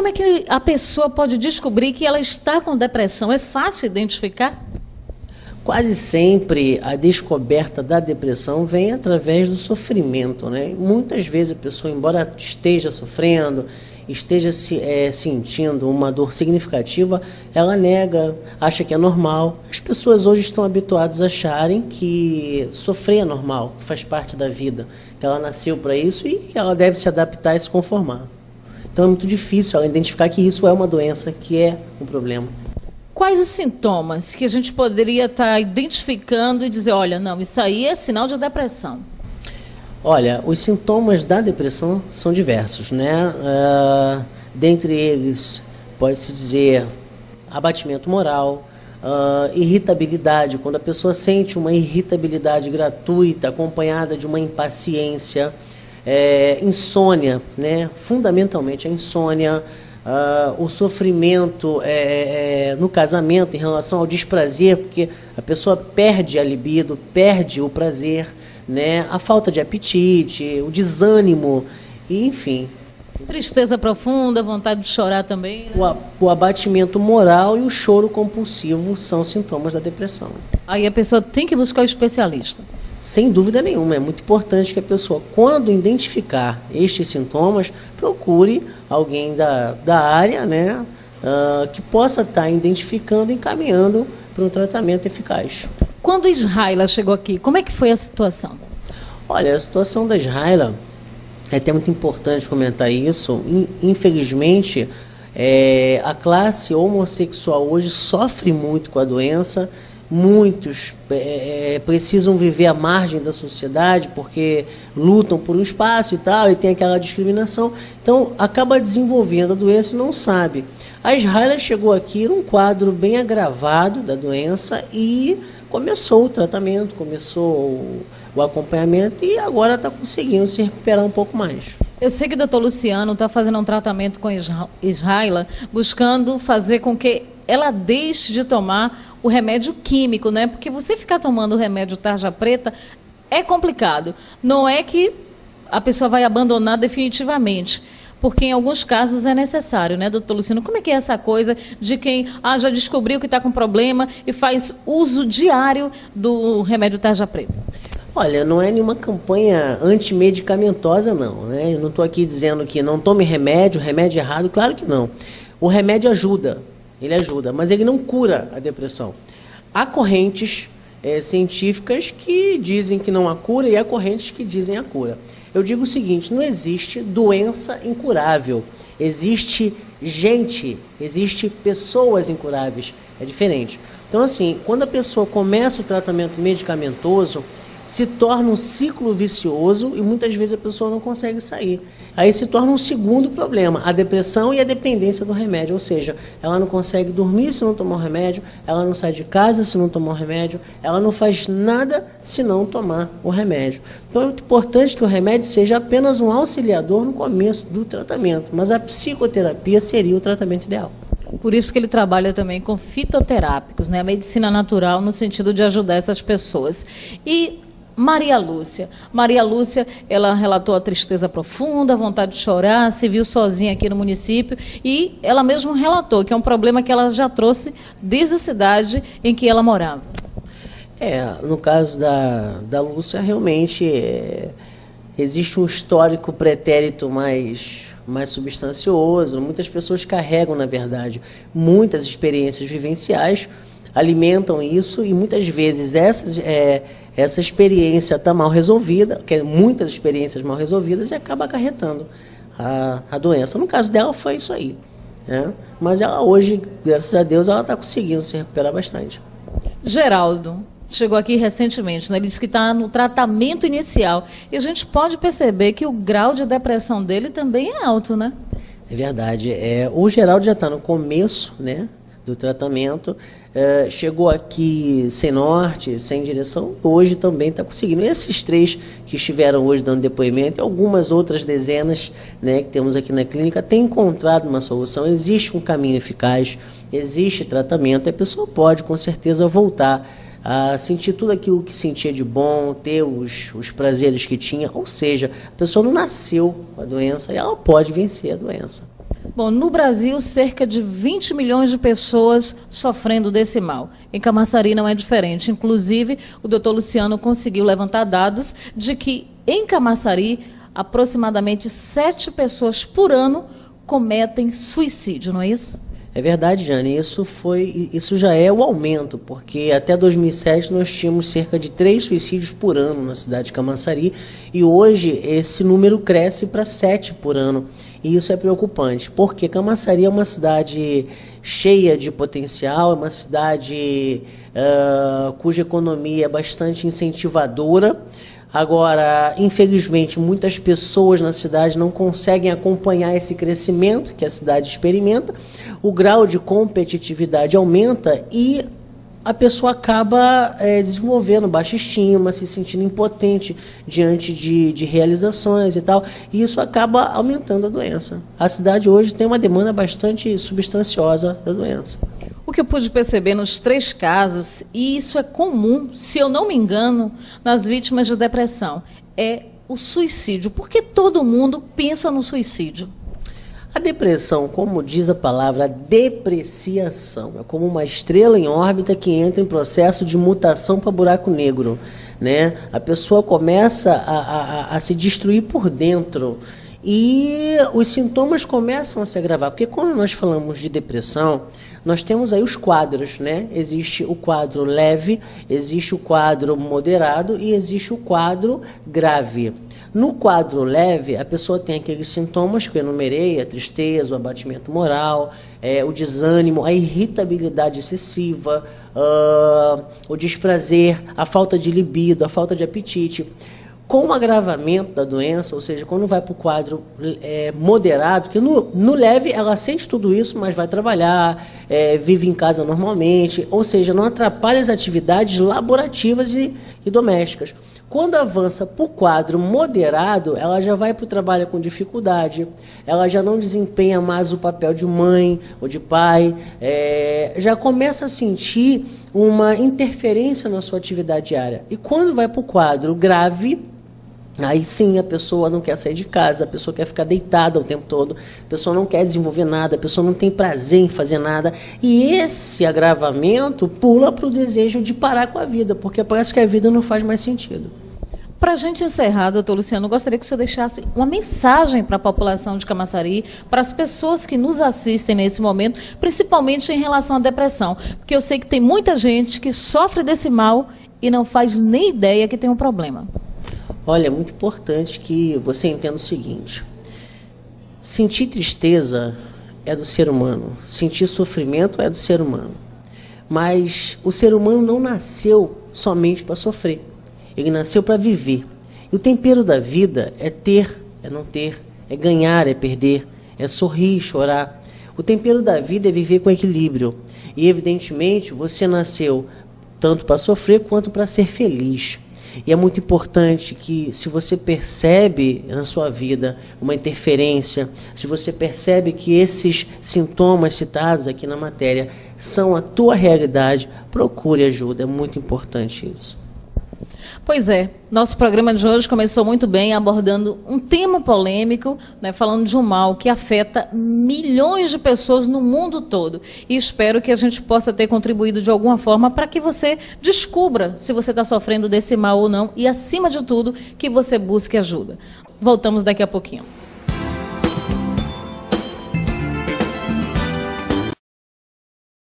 como é que a pessoa pode descobrir que ela está com depressão? É fácil identificar? Quase sempre a descoberta da depressão vem através do sofrimento, né? Muitas vezes a pessoa, embora esteja sofrendo, esteja sentindo uma dor significativa, ela nega, acha que é normal. As pessoas hoje estão habituadas a acharem que sofrer é normal, que faz parte da vida, que ela nasceu para isso e que ela deve se adaptar e se conformar. Então é muito difícil ela identificar que isso é uma doença, que é um problema. Quais os sintomas que a gente poderia estar identificando e dizer, olha, não, isso aí é sinal de depressão? Olha, os sintomas da depressão são diversos, né? Dentre eles, pode-se dizer abatimento moral, irritabilidade, quando a pessoa sente uma irritabilidade gratuita, acompanhada de uma impaciência, insônia, né? Fundamentalmente a insônia, o sofrimento no casamento em relação ao desprazer, porque a pessoa perde a libido, perde o prazer, né? A falta de apetite, o desânimo, e, enfim. Tristeza profunda, vontade de chorar também. Né? O abatimento moral e o choro compulsivo são sintomas da depressão. Aí a pessoa tem que buscar o especialista. Sem dúvida nenhuma, é muito importante que a pessoa, quando identificar estes sintomas, procure alguém da área, né, que possa estar identificando e encaminhando para um tratamento eficaz. Quando Israela chegou aqui, como é que foi a situação? Olha, a situação da Israela, é até muito importante comentar isso, infelizmente, a classe homossexual hoje sofre muito com a doença. Muitos precisam viver à margem da sociedade porque lutam por um espaço e tal, e tem aquela discriminação. Então, acaba desenvolvendo a doença e não sabe. A Israela chegou aqui num quadro bem agravado da doença e começou o tratamento, começou o acompanhamento e agora está conseguindo se recuperar um pouco mais. Eu sei que o doutor Luciano está fazendo um tratamento com Israela, buscando fazer com que ela deixe de tomar o remédio químico, né? Porque você ficar tomando o remédio tarja preta é complicado. Não é que a pessoa vai abandonar definitivamente, porque em alguns casos é necessário, né, doutor Luciano? Como é que é essa coisa de quem já descobriu que está com problema e faz uso diário do remédio tarja preta? Olha, não é nenhuma campanha antimedicamentosa, não, né? Eu não estou aqui dizendo que não tome remédio errado, claro que não. O remédio ajuda. Ele ajuda, mas ele não cura a depressão. Há correntes científicas que dizem que não há cura e há correntes que dizem a cura. Eu digo o seguinte, não existe doença incurável. Existe pessoas incuráveis. É diferente. Então, assim, quando a pessoa começa o tratamento medicamentoso, se torna um ciclo vicioso e muitas vezes a pessoa não consegue sair. Aí se torna um segundo problema, a depressão e a dependência do remédio, ou seja, ela não consegue dormir se não tomar o remédio, ela não sai de casa se não tomar o remédio, ela não faz nada se não tomar o remédio. Então é muito importante que o remédio seja apenas um auxiliador no começo do tratamento, mas a psicoterapia seria o tratamento ideal. Por isso que ele trabalha também com fitoterápicos, né? A medicina natural no sentido de ajudar essas pessoas. E Maria Lúcia, ela relatou a tristeza profunda, a vontade de chorar, se viu sozinha aqui no município e ela mesma relatou que é um problema que ela já trouxe desde a cidade em que ela morava. No caso da Lúcia, realmente existe um histórico pretérito mais substancioso. Muitas pessoas carregam, na verdade, muitas experiências vivenciais, alimentam isso e muitas vezes essa experiência está mal resolvida, muitas experiências mal resolvidas e acaba acarretando a doença. No caso dela foi isso aí, né? Mas ela hoje, graças a Deus, ela está conseguindo se recuperar bastante. Geraldo chegou aqui recentemente, né? Ele disse que está no tratamento inicial e a gente pode perceber que o grau de depressão dele também é alto, né? É verdade. O Geraldo já está no começo, né, do tratamento. Chegou aqui sem norte, sem direção, hoje também está conseguindo. Esses 3 que estiveram hoje dando depoimento, e algumas outras dezenas, né, que temos aqui na clínica, têm encontrado uma solução. Existe um caminho eficaz, existe tratamento, e a pessoa pode, com certeza, voltar a sentir tudo aquilo que sentia de bom, ter os prazeres que tinha, ou seja, a pessoa não nasceu com a doença e ela pode vencer a doença. Bom, no Brasil, cerca de 20 milhões de pessoas sofrendo desse mal. Em Camaçari não é diferente. Inclusive, o doutor Luciano conseguiu levantar dados de que, em Camaçari, aproximadamente 7 pessoas por ano cometem suicídio, não é isso? É verdade, Jane, isso já é o aumento, porque até 2007 nós tínhamos cerca de 3 suicídios por ano na cidade de Camaçari, e hoje esse número cresce para 7 por ano, e isso é preocupante, porque Camaçari é uma cidade cheia de potencial, é uma cidade cuja economia é bastante incentivadora. Agora, infelizmente, muitas pessoas na cidade não conseguem acompanhar esse crescimento que a cidade experimenta, o grau de competitividade aumenta e a pessoa acaba desenvolvendo baixa estima, se sentindo impotente diante de realizações e tal, e isso acaba aumentando a doença. A cidade hoje tem uma demanda bastante substanciosa da doença. O que eu pude perceber nos 3 casos, e isso é comum, se eu não me engano, nas vítimas de depressão, é o suicídio. Por que todo mundo pensa no suicídio? A depressão, como diz a palavra, depreciação, é como uma estrela em órbita que entra em processo de mutação para buraco negro, né? A pessoa começa a se destruir por dentro e os sintomas começam a se agravar, porque quando nós falamos de depressão, nós temos aí os quadros, né? Existe o quadro leve, existe o quadro moderado e existe o quadro grave. No quadro leve, a pessoa tem aqueles sintomas que eu enumerei, a tristeza, o abatimento moral, o desânimo, a irritabilidade excessiva, o desprazer, a falta de libido, a falta de apetite. Com o agravamento da doença, ou seja, quando vai para o quadro moderado, que no leve ela sente tudo isso, mas vai trabalhar, vive em casa normalmente, ou seja, não atrapalha as atividades laborativas e domésticas. Quando avança para o quadro moderado, ela já vai para o trabalho com dificuldade, ela já não desempenha mais o papel de mãe ou de pai, já começa a sentir uma interferência na sua atividade diária. E quando vai para o quadro grave, aí sim a pessoa não quer sair de casa, a pessoa quer ficar deitada o tempo todo, a pessoa não quer desenvolver nada, a pessoa não tem prazer em fazer nada. E esse agravamento pula para o desejo de parar com a vida, porque parece que a vida não faz mais sentido. Para a gente encerrar, doutor Luciano, eu gostaria que o senhor deixasse uma mensagem para a população de Camaçari, para as pessoas que nos assistem nesse momento, principalmente em relação à depressão, porque eu sei que tem muita gente que sofre desse mal e não faz nem ideia que tem um problema. Olha, é muito importante que você entenda o seguinte: sentir tristeza é do ser humano, sentir sofrimento é do ser humano, mas o ser humano não nasceu somente para sofrer. Ele nasceu para viver. E o tempero da vida é ter, é não ter, é ganhar, é perder, é sorrir, chorar. O tempero da vida é viver com equilíbrio. E, evidentemente, você nasceu tanto para sofrer quanto para ser feliz. E é muito importante que, se você percebe na sua vida uma interferência, se você percebe que esses sintomas citados aqui na matéria são a tua realidade, procure ajuda. É muito importante isso. Pois é, nosso programa de hoje começou muito bem, abordando um tema polêmico, né, falando de um mal que afeta milhões de pessoas no mundo todo. E espero que a gente possa ter contribuído de alguma forma para que você descubra se você está sofrendo desse mal ou não e, acima de tudo, que você busque ajuda. Voltamos daqui a pouquinho.